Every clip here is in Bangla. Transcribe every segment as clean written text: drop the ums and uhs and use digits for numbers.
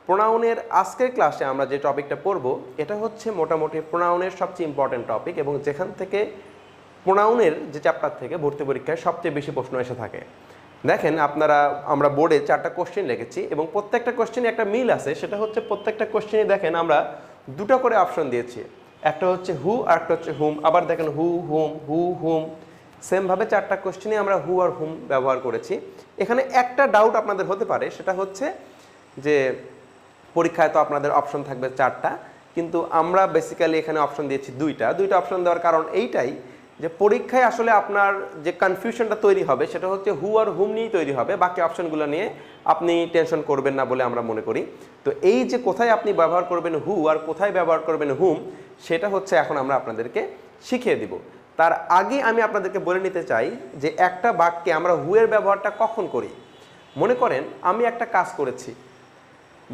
প্রোনাউনের আজকের ক্লাসে আমরা যে টপিকটা পড়ব এটা হচ্ছে মোটামুটি প্রোনাউনের সবচেয়ে ইম্পর্টেন্ট টপিক এবং যেখান থেকে প্রোনাউনের যে চ্যাপ্টার থেকে ভর্তি পরীক্ষায় সবচেয়ে বেশি প্রশ্ন এসে থাকে। দেখেন আমরা বোর্ডে 4টা কোশ্চেন লিখেছি এবং প্রত্যেকটা কোশ্চেনে একটা মিল আছে, সেটা হচ্ছে প্রত্যেকটা কোশ্চেনে দেখেন আমরা দুটো করে অপশন দিয়েছি, একটা হচ্ছে হু আর একটা হচ্ছে হুম। আবার দেখেন হু হুম সেমভাবে 4টা কোশ্চেনে আমরা হু আর হুম ব্যবহার করেছি। এখানে একটা ডাউট আপনাদের হতে পারে, সেটা হচ্ছে যে পরীক্ষায় তো আপনাদের অপশন থাকবে 4টা, কিন্তু আমরা বেসিক্যালি এখানে অপশন দিয়েছি দুইটা অপশন দেওয়ার কারণ এইটাই যে পরীক্ষায় আসলে আপনার যে কনফিউশনটা তৈরি হবে সেটা হচ্ছে হু আর হুম নিয়েই তৈরি হবে, বাকি অপশনগুলো নিয়ে আপনি টেনশন করবেন না বলে আমরা মনে করি। তো এই যে কোথায় আপনি ব্যবহার করবেন হু আর কোথায় ব্যবহার করবেন হুম, সেটা হচ্ছে এখন আমরা আপনাদেরকে শিখিয়ে দিব। তার আগে আমি আপনাদেরকে বলে নিতে চাই যে একটা বাক্যে আমরা হু এর ব্যবহারটা কখন করি। মনে করেন আমি একটা কাজ করেছি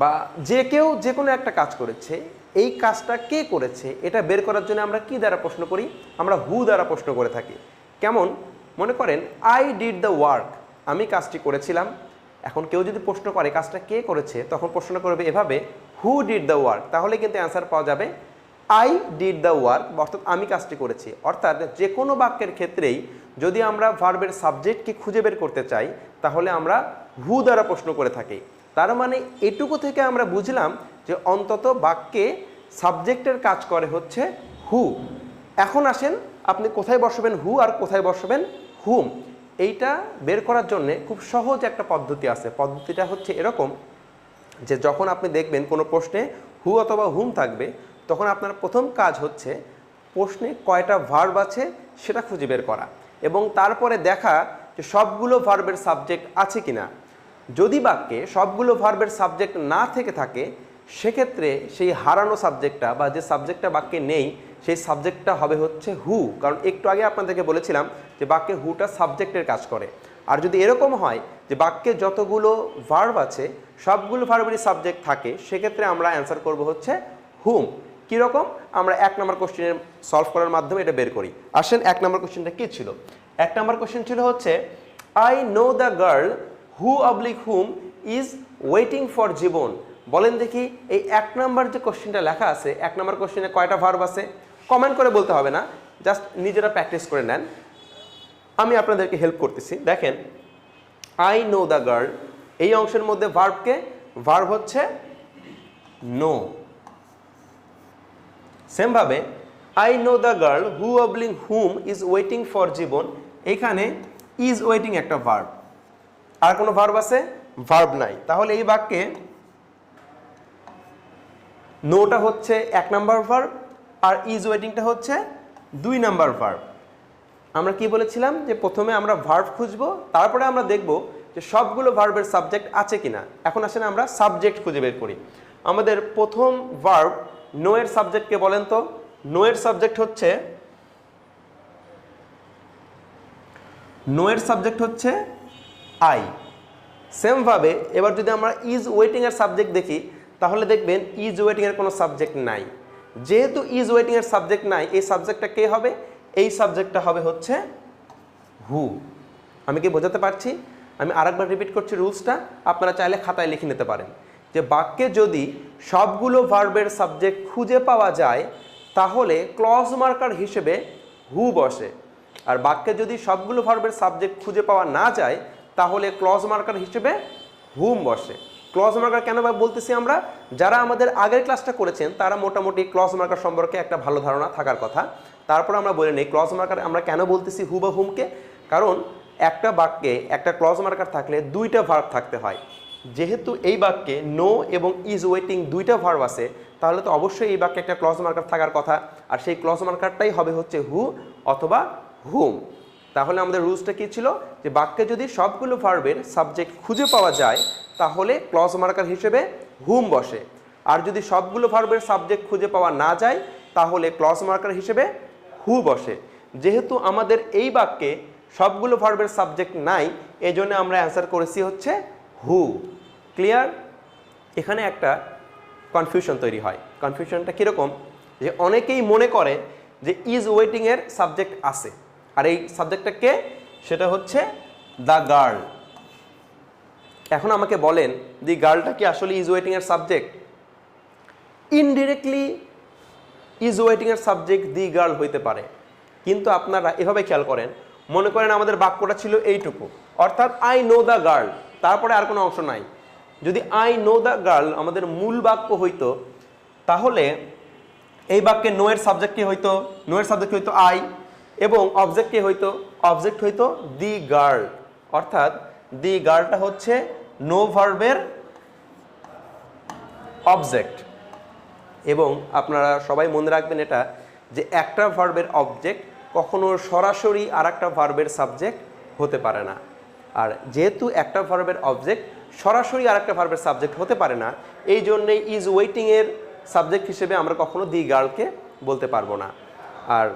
বা যে কেউ যে কোনো একটা কাজ করেছে, এই কাজটা কে করেছে এটা বের করার জন্য আমরা কি দ্বারা প্রশ্ন করি? আমরা হু দ্বারা প্রশ্ন করে থাকি। কেমন? মনে করেন আই ডিড দ্য ওয়ার্ক, আমি কাজটি করেছিলাম। এখন কেউ যদি প্রশ্ন করে কাজটা কে করেছে, তখন প্রশ্ন করবে এভাবে হু ডিড দ্য ওয়ার্ক, তাহলে কিন্তু অ্যান্সার পাওয়া যাবে আই ডিড দ্য ওয়ার্ক, অর্থাৎ আমি কাজটি করেছি। অর্থাৎ যে কোনো বাক্যের ক্ষেত্রেই যদি আমরা ভার্বের সাবজেক্টকে খুঁজে বের করতে চাই তাহলে আমরা হু দ্বারা প্রশ্ন করে থাকি। তার মানে এটুকু থেকে আমরা বুঝলাম যে অন্তত বাক্যে সাবজেক্টের কাজ করে হচ্ছে হু। এখন আসেন আপনি কোথায় বসাবেন হু আর কোথায় বসাবেন হুম, এইটা বের করার জন্য খুব সহজ একটা পদ্ধতি আছে। পদ্ধতিটা হচ্ছে এরকম যে যখন আপনি দেখবেন কোনো প্রশ্নে হু অথবা হুম থাকবে, তখন আপনার প্রথম কাজ হচ্ছে প্রশ্নে কয়টা ভার্ব আছে সেটা খুঁজে বের করা এবং তারপরে দেখা যে সবগুলো ভার্বের সাবজেক্ট আছে কিনা। যদি বাক্যে সবগুলো ভার্বের সাবজেক্ট না থেকে থাকে, সেক্ষেত্রে সেই হারানো সাবজেক্টটা বা যে সাবজেক্টটা বাক্যে নেই সেই সাবজেক্টটা হবে হচ্ছে হু, কারণ একটু আগে আপনাদেরকে বলেছিলাম যে বাক্যে হুটা সাবজেক্টের কাজ করে। আর যদি এরকম হয় যে বাক্যে যতগুলো ভার্ব আছে সবগুলো ভার্বেরই সাবজেক্ট থাকে, সেক্ষেত্রে আমরা অ্যান্সার করব হচ্ছে হুম। কীরকম? আমরা 1 নম্বর কোশ্চেনের সলভ করার মাধ্যমে এটা বের করি। আসেন 1 নম্বর কোশ্চেনটা কী ছিল? 1 নম্বর কোশ্চেন ছিল হচ্ছে I know the girl who oblique whom is waiting for Jiban. বলেন দেখি এই 1 নম্বর যে কোশ্চেনটা লেখা আছে, 1 নম্বর কোশ্চেনে কয়টা ভার্ব আছে? কমেন্ট করে বলতে হবে না, জাস্ট নিজেরা প্র্যাকটিস করে নেন, আমি আপনাদেরকে হেল্প করতেছি। দেখেন আই নো দ্য গার্ল, এই অংশের মধ্যে ভার্ব হচ্ছে নো। সেমভাবে I know the girl who oblique whom is waiting for Jiban, এখানে ইজ ওয়েটিং একটা ভার্ব। আর কোনো ভার্ব আছে? ভার্ব নাই। তাহলে এই বাক্যে নোটা হচ্ছে 1 নাম্বার ভার্ব আর ইজ ওয়েটিংটা হচ্ছে 2 নাম্বার ভার্ব। আমরা কি বলেছিলাম যে প্রথমে আমরা ভার্ব খুঁজবো, তারপরে আমরা দেখব যে সবগুলো ভার্বের সাবজেক্ট আছে কিনা। এখন আসেন আমরা সাবজেক্ট খুঁজে বের করি। আমাদের প্রথম ভার্ব নো এর সাবজেক্টকে বলেন তো? নো এর সাবজেক্ট হচ্ছে আই। সেমভাবে এবার যদি আমরা ইজ ওয়েটিং এর সাবজেক্ট দেখি তাহলে দেখবেন ইজ ওয়েটিং এর কোনো সাবজেক্ট নাই। যেহেতু ইজ ওয়েটিং এর সাবজেক্ট নাই, এই সাবজেক্টটা কে হবে? এই সাবজেক্টটা হবে হচ্ছে হু। আমি কি বোঝাতে পারছি? আমি আরেকবার রিপিট করছি রুলসটা, আপনারা চাইলে খাতায় লিখে নিতে পারেন যে বাক্যে যদি সবগুলো ভার্বের সাবজেক্ট খুঁজে পাওয়া যায় তাহলে ক্লজ মার্কার হিসেবে হু বসে, আর বাক্যে যদি সবগুলো ভার্বের সাবজেক্ট খুঁজে পাওয়া না যায় তাহলে ক্লজ মার্কার হিসেবে হুম বসে। ক্লজ মার্কার কেন বলতেছি আমরা? যারা আমাদের আগের ক্লাসটা করেছেন তারা মোটামুটি ক্লজ মার্কার সম্পর্কে একটা ভালো ধারণা থাকার কথা। তারপর আমরা বলে নিই ক্লজ মার্কার আমরা কেন বলতেছি হু বা হুমকে। কারণ একটা বাক্যে একটা ক্লজ মার্কার থাকলে 2টা ভার্ব থাকতে হয়। যেহেতু এই বাক্যে নো এবং ইজ ওয়েটিং 2টা ভার্ব আছে, তাহলে তো অবশ্যই এই বাক্যে একটা ক্লজ মার্কার থাকার কথা, আর সেই ক্লজ মার্কারটাই হবে হচ্ছে হু অথবা হুম। তাহলে আমাদের রুলসটা কী ছিল? যে বাক্যে যদি সবগুলো ভার্বের সাবজেক্ট খুঁজে পাওয়া যায় তাহলে ক্লজ মার্কার হিসেবে হুম বসে, আর যদি সবগুলো ভার্বের সাবজেক্ট খুঁজে পাওয়া না যায় তাহলে ক্লজ মার্কার হিসেবে হু বসে। যেহেতু আমাদের এই বাক্যে সবগুলো ভার্বের সাবজেক্ট নাই, এই জন্য আমরা অ্যান্সার করেছি হচ্ছে হু। ক্লিয়ার? এখানে একটা কনফিউশন তৈরি হয়। কনফিউশনটা কীরকম? যে অনেকেই মনে করে যে ইজ ওয়েটিংয়ের সাবজেক্ট আছে, আর এই সাবজেক্টটা কে? সেটা হচ্ছে দ্য গার্ল। এখন আমাকে বলেন দি গার্লটা কি আসলে ইজ ওয়েটিং এর সাবজেক্ট? ইনডিরেক্টলি ইজ ওয়েটিং এর সাবজেক্ট দি গার্ল হইতে পারে, কিন্তু আপনারা এভাবে খেয়াল করেন, মনে করেন আমাদের বাক্যটা ছিল এইটুকু, অর্থাৎ আই নো দ্য গার্ল, তারপরে আর কোনো অংশ নাই। যদি আই নো দ্য গার্ল আমাদের মূল বাক্য হইতো, তাহলে এই বাক্যে নো এর সাবজেক্ট কি হইতো? নো এর সাবজেক্ট হইতো আই, এবং অবজেক্ট কি হইতো? অবজেক্ট হইতো দি গার্ল। অর্থাৎ দি গার্লটা হচ্ছে নো ভার্বের অবজেক্ট। এবং আপনারা সবাই মনে রাখবেন এটা, যে একটা ভার্বের অবজেক্ট কখনো সরাসরি আর একটা ভার্বের সাবজেক্ট হতে পারে না। আর যেহেতু একটা ভার্বের অবজেক্ট সরাসরি আর একটা ভার্বের সাবজেক্ট হতে পারে না, এই জন্যেই ইজ ওয়েটিং এর সাবজেক্ট হিসেবে আমরা কখনো দি গার্লকে বলতে পারবো না। আর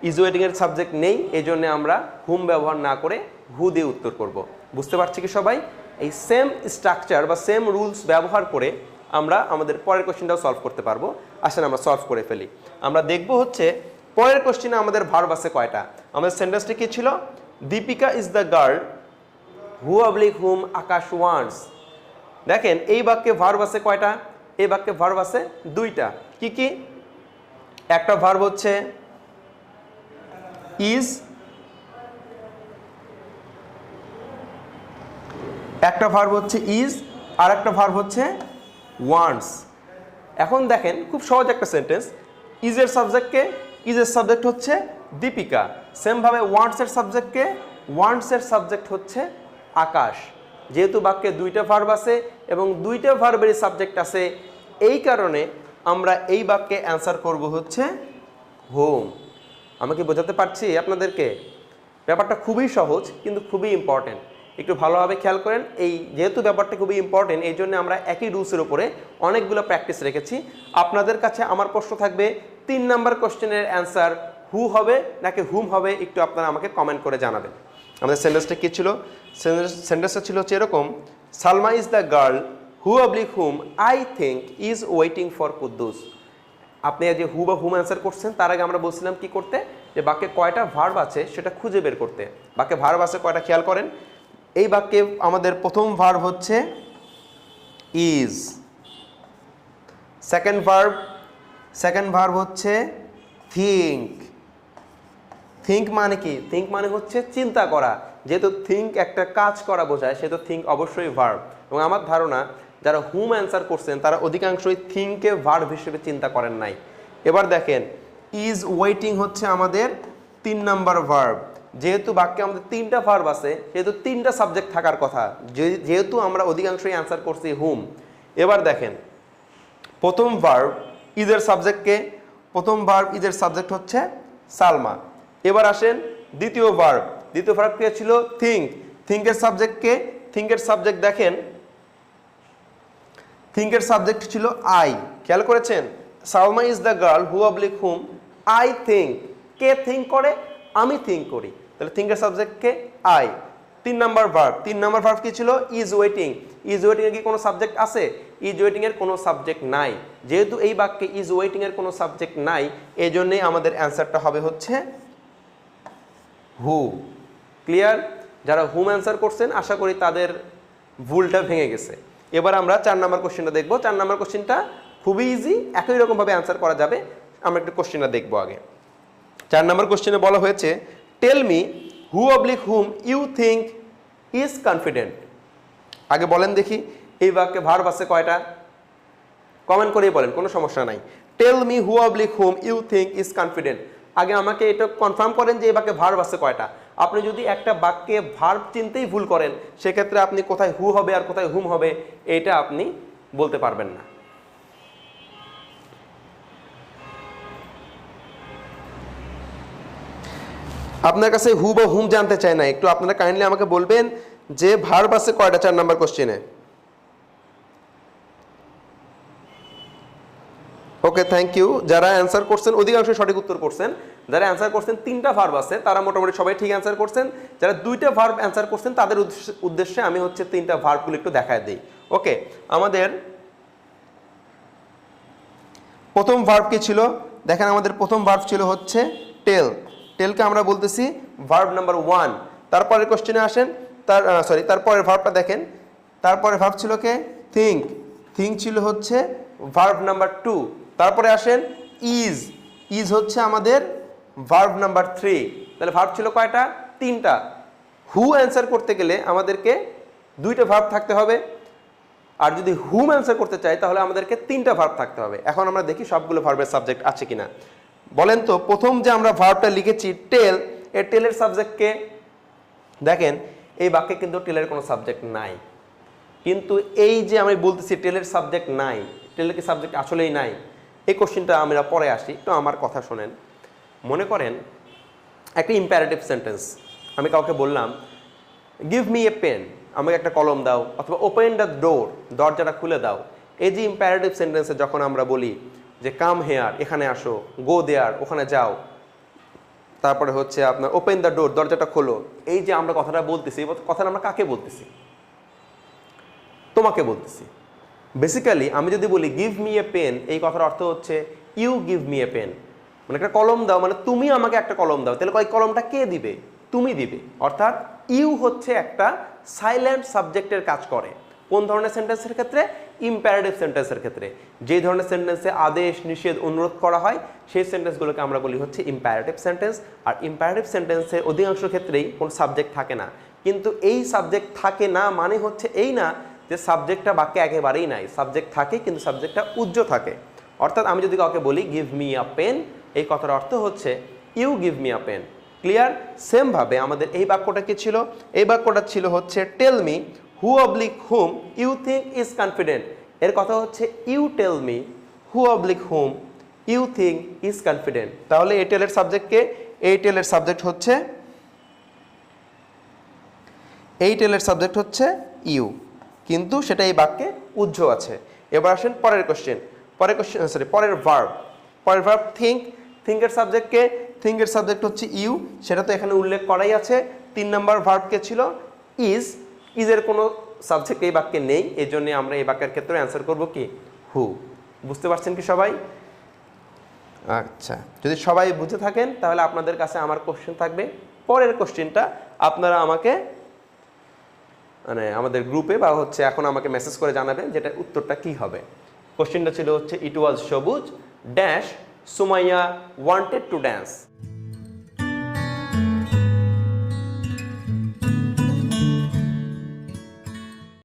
ইজ ওয়েটিং এর সাবজেক্ট নেই, এই জন্য আমরা হুম ব্যবহার না করে হু দিয়ে উত্তর করব। বুঝতে পারছি কি সবাই? এই সেম স্ট্রাকচার বা সেম রুলস ব্যবহার করে আমরা আমাদের পরের কোশ্চেনটাও সলভ করতে পারবো। আসেন আমরা সলভ করে ফেলি। আমরা দেখব হচ্ছে পরের কোশ্চেনে আমাদের ভার্ব আছে কয়টা। আমাদের সেন্টেন্সটি কি ছিল? Deepika is the girl who oblique whom Akash wants. দেখেন এই বাক্যে ভার্ব আছে কয়টা? এই বাক্যে ভার্ব আছে দুইটা। কি কি? একটা ভার্ব হচ্ছে ইজ, একটা ভার্ব হচ্ছে ইজ, আর একটা ভার্ব হচ্ছে ওয়ান্টস। এখন দেখেন খুব সহজ একটা সেন্টেন্স। ইজের সাবজেক্টকে, ইজের সাবজেক্ট হচ্ছে দীপিকা। সেমভাবে ওয়ান্টসের সাবজেক্টকে, ওয়ান্টসের সাবজেক্ট হচ্ছে আকাশ। যেহেতু বাক্যে দুইটা ভার্ব আছে এবং দুইটা ভার্বেরই সাবজেক্ট আছে, এই কারণে আমরা এই বাক্যে অ্যান্সার করব হচ্ছে হোম। আমাকে বোঝাতে পারছি আপনাদেরকে? ব্যাপারটা খুবই সহজ কিন্তু খুবই ইম্পর্টেন্ট। একটু ভালোভাবে খেয়াল করেন। এই যেহেতু ব্যাপারটা খুবই ইম্পর্টেন্ট, এই জন্য আমরা একই রুলসের উপরে অনেকগুলো প্র্যাকটিস রেখেছি। আপনাদের কাছে আমার প্রশ্ন থাকবে 3 নাম্বার কোশ্চেনের অ্যান্সার হু হবে নাকি হুম হবে, একটু আপনারা আমাকে কমেন্ট করে জানাবেন। আমাদের সেন্টেন্সটা কী ছিল? সেন্টেন্সটা ছিল হচ্ছে এরকম, Salma is the girl who oblique whom I think is waiting for Quddus. আপনি যে হু বা হুম অ্যান্সার করছেন, তার আগে আমরা বলছিলাম কি করতে, যে বাক্যে কয়টা ভার্ব আছে সেটা খুঁজে বের করতে। বাক্যে ভার্ব আছে কয়টা খেয়াল করেন। এই বাক্যে আমাদের প্রথম ভার্ব হচ্ছে ইজ, সেকেন্ড ভার্ব হচ্ছে থিঙ্ক। থিঙ্ক মানে কি? থিঙ্ক মানে হচ্ছে চিন্তা করা। যেহেতু থিঙ্ক একটা কাজ করা বোঝায়, সেহেতু থিঙ্ক অবশ্যই ভার্ব। এবং আমার ধারণা যারা হুম অ্যান্সার করছেন তারা অধিকাংশই থিঙ্ককে ভার্ব হিসেবে চিন্তা করেন নাই। এবার দেখেন ইজ ওয়েটিং হচ্ছে আমাদের 3 নাম্বার ভার্ব। যেহেতু বাক্যে আমাদের 3টা ভার্ব আছে, সেহেতু 3টা সাবজেক্ট থাকার কথা, যেহেতু আমরা অধিকাংশই অ্যান্সার করছি হুম। এবার দেখেন প্রথম ভার্ব ইজের সাবজেক্টকে, প্রথম ভার্ব ইজের সাবজেক্ট হচ্ছে সালমা। এবার আসেন দ্বিতীয় ভার্ব কে ছিল থিঙ্ক। থিঙ্কের সাবজেক্টকে, থিঙ্কের সাবজেক্ট দেখেন, থিঙ্কের সাবজেক্ট ছিল আই। খেয়াল করেছেন? Salma is the girl who oblique whom I think. K think করে? আমি থিঙ্ক করি। তাহলে থিঙ্কের সাবজেক্টকে আই। 3 নাম্বার ভার্ব কি ছিল? Is waiting. ইজ ওয়েটিং এর কি কোনো সাবজেক্ট আছে? ইজ ওয়েটিং এর কোনো সাবজেক্ট নাই। যেহেতু এই বাক্যে ইজ ওয়েটিং এর কোনো সাবজেক্ট নাই, এই জন্যই আমাদের অ্যান্সারটা হবে হচ্ছে হু। ক্লিয়ার? যারা হুম অ্যান্সার করছেন আশা করি তাদের ভুলটা ভেঙে গেছে। এবার আমরা 4 নাম্বার কোশ্চেনটা দেখব। 4 নাম্বার কোশ্চেনটা খুবই ইজি, একই রকমভাবে অ্যান্সার করা যাবে। আমরা একটু কোশ্চেনটা দেখবো আগে। 4 নাম্বার কোশ্চেনে বলা হয়েছে tell me who oblique whom you think is confident. আগে বলেন দেখি এই বাক্যে ভার্ব আছে কয়টা? কমেন্ট করেই বলেন, কোনো সমস্যা নাই। Tell me who oblique whom you think is confident. আগে আমাকে এটা কনফার্ম করেন যে এই বাক্যে ভার্ব আছে কয়টা। আপনি যদি একটা বাক্যে ভার্ব চিনতেই ভুল করেন, সেক্ষেত্রে আপনি কোথায় হু হবে আর কোথায় হুম হবে এটা আপনি বলতে পারবেন না। আপনার কাছে হু বা হুম জানতে চাই না, একটু আপনারা কাইন্ডলি আমাকে বলবেন যে ভার্ব আছে কয়টা 4 নাম্বার কোশ্চেনে। ওকে, থ্যাংক ইউ। যারা অ্যান্সার করছেন অধিকাংশ সঠিক উত্তর করছেন। যারা অ্যান্সার করছেন 3টা ভার্ব আছে তারা মোটামুটি সবাই ঠিক অ্যান্সার করছেন। যারা 2টা ভার্ব অ্যান্সার করছেন তাদের উদ্দেশ্যে আমি হচ্ছে 3টা ভার্বগুলো একটু দেখায় দিই। ওকে, আমাদের প্রথম ভার্ব কি ছিল? দেখেন আমাদের প্রথম ভার্ব ছিল হচ্ছে টেল। টেলকে আমরা বলতেছি ভার্ব নাম্বার 1। তারপরের কোশ্চেনে আসেন, তারপরের ভার্বটা দেখেন তারপরে ভার্ব ছিল কে থিঙ্ক, থিঙ্ক ছিল হচ্ছে ভার্ব নাম্বার 2। তারপরে আসেন ইজ, ইজ হচ্ছে আমাদের ভার্ব নাম্বার 3। তাহলে ভার্ব ছিল কয়টা? 3টা। হু অ্যান্সার করতে গেলে আমাদেরকে 2টা ভার্ব থাকতে হবে, আর যদি হুম অ্যান্সার করতে চাই তাহলে আমাদেরকে 3টা ভার্ব থাকতে হবে। এখন আমরা দেখি সবগুলো ভার্বের সাবজেক্ট আছে কিনা। বলেন তো প্রথম যে আমরা ভার্বটা লিখেছি টেল, এই টেলের সাবজেক্ট কে? দেখেন এই বাক্যে কিন্তু টেলের কোনো সাবজেক্ট নাই, কিন্তু এই যে আমি বলতেছি টেলের সাবজেক্ট নাই, টেলের কি সাবজেক্ট আসলেই নাই? এই কোশ্চেনটা আমরা পরে আসি, তো আমার কথা শোনেন। মনে করেন একটা ইম্পারেটিভ সেন্টেন্স, আমি কাউকে বললাম গিভ মি এ পেন, আমাকে একটা কলম দাও, অথবা ওপেন দ্য ডোর, দরজাটা খুলে দাও। এই যে ইম্পারেটিভ সেন্টেন্সে যখন আমরা বলি যে কাম হেয়ার, এখানে আসো, গো দেয়ার, ওখানে যাও, তারপরে হচ্ছে আপনার ওপেন দ্য ডোর, দরজাটা খোলো, এই যে আমরা কথাটা বলতেছি, এই কথাটা আমরা কাকে বলতেছি? তোমাকে বলতেছি। বেসিক্যালি আমি যদি বলি গিভ মি এ পেন, এই কথার অর্থ হচ্ছে you give me a pen, মানে একটা কলম দাও, মানে তুমি আমাকে একটা কলম দাও। তাহলে ওই কলমটা কে দিবে? তুমি দিবে। অর্থাৎ ইউ হচ্ছে একটা সাইলেন্ট সাবজেক্টের কাজ করে। কোন ধরনের সেন্টেন্সের ক্ষেত্রে? ইম্পারেটিভ সেন্টেন্সের ক্ষেত্রে। যে ধরনের সেন্টেন্সে আদেশ, নিষেধ, অনুরোধ করা হয় সেই সেন্টেন্সগুলোকে আমরা বলি হচ্ছে ইম্পারেটিভ সেন্টেন্স। আর ইম্পারেটিভ সেন্টেন্সে অধিকাংশ ক্ষেত্রেই কোনো সাবজেক্ট থাকে না। কিন্তু এই সাবজেক্ট থাকে না মানে হচ্ছে এই না যে সাবজেক্টটা বাক্যে একেবারেই নাই, সাবজেক্ট থাকে কিন্তু সাবজেক্টটা উজ্জ্ব থাকে। অর্থাৎ আমি যদি কাউকে বলি গিভ মি আ পেন, এই কথার অর্থ হচ্ছে you give me a pen. Clear? সেমভাবে আমাদের এই বাক্যটা কি ছিল? এই বাক্যটা ছিল হচ্ছে tell me who oblique whom you think is confident. এর কথা হচ্ছে you tell me who oblique whom you think is confident. তাহলে এই টেলের সাবজেক্টকে, এই টেলের সাবজেক্ট হচ্ছে, এই টেলের সাবজেক্ট হচ্ছে ইউ, কিন্তু সেটা এই বাক্যে উজ্জ্ব আছে। এবার আসেন পরের কোশ্চেন, পরের ভার্ব। পরের ভার্ব থিঙ্ক, থিঙ্কের সাবজেক্টকে, থিঙ্কের সাবজেক্ট হচ্ছে ইউ, সেটা তো এখানে উল্লেখ করাই আছে। 3 নম্বর ভার্বকে ছিল ইজ, ইজের কোনো সাবজেক্ট এই বাক্যে নেই, এই জন্য আমরা এই বাক্যের ক্ষেত্রে অ্যান্সার করব কি হু। বুঝতে পারছেন কি সবাই? আচ্ছা, যদি সবাই বুঝে থাকেন তাহলে আপনাদের কাছে আমার কোশ্চেন থাকবে, পরের কোশ্চেনটা আপনারা আমাকে মানে আমাদের গ্রুপে বা হচ্ছে এখন আমাকে মেসেজ করে জানাবেন যেটা উত্তরটা কি হবে। কোশ্চেনটা ছিল হচ্ছে ইট ওয়াজ সবুজ dash Sumaiya wanted to dance.